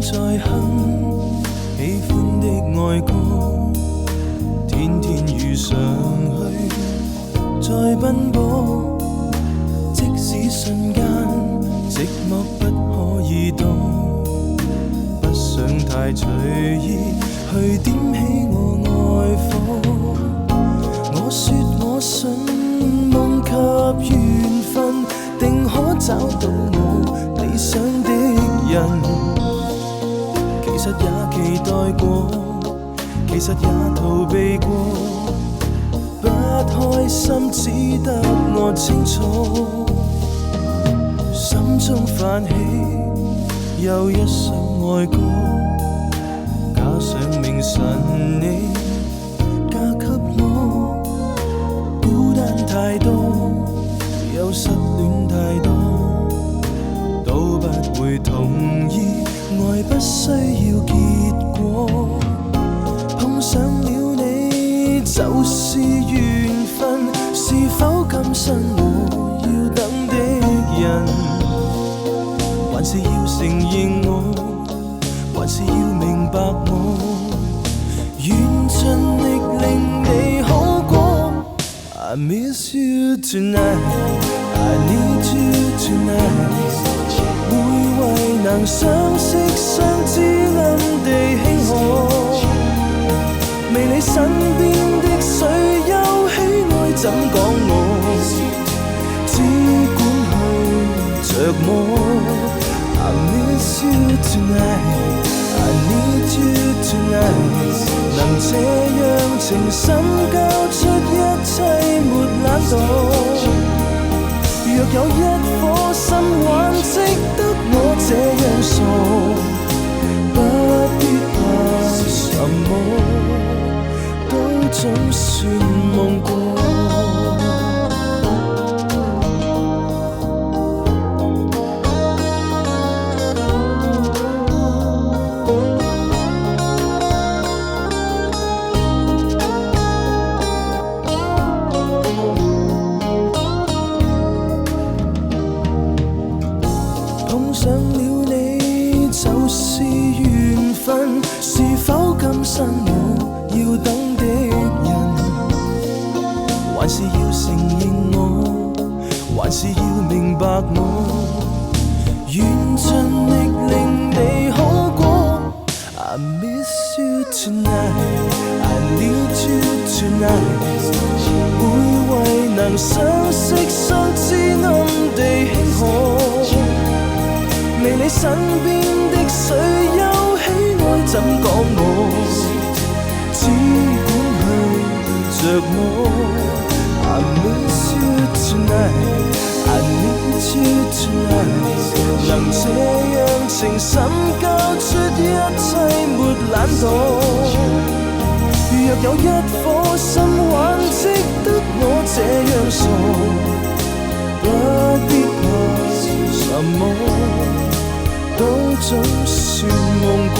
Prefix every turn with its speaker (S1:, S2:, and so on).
S1: 在哼喜歡的愛歌，天天遇上去再奔波，即使瞬間寂寞不可以躲，不想太隨意去點起我愛火。我說我信夢及緣分，定可找到我理想的人。其實也期待過，其實也逃避過，不開心只得我清楚。心中泛起又一首愛歌，加上明晨你嫁給我。孤單太多，又失戀太多，都不會同意愛不需要結果。碰上了你就是緣分，是否今生我要等的人？還是要承認我，還是要明白我，願盡力令你好過。I miss you tonight, I need you tonight。每為能相識相知暗地慶賀，未你身邊的誰又喜愛怎講我，只管去着魔。I miss you tonight, I need you tonight。能這樣情深交出一切沒懶惰，若有一顆心還值得我這樣傻，不必怕什麼，都總算夢過。碰上了你就是緣分，是否今生我要等的人？還是要承認我，還是要明白我，願盡力令你好過。I miss you tonight, I need you tonight。每為能相識相知暗地慶賀，未你身邊的誰又喜愛怎講我，只管去着魔。I miss you tonight, I need you tonight。能這樣情深交出一切沒懶惰，若有一顆心還值得我這樣傻，不必怕什麼，都總算夢過。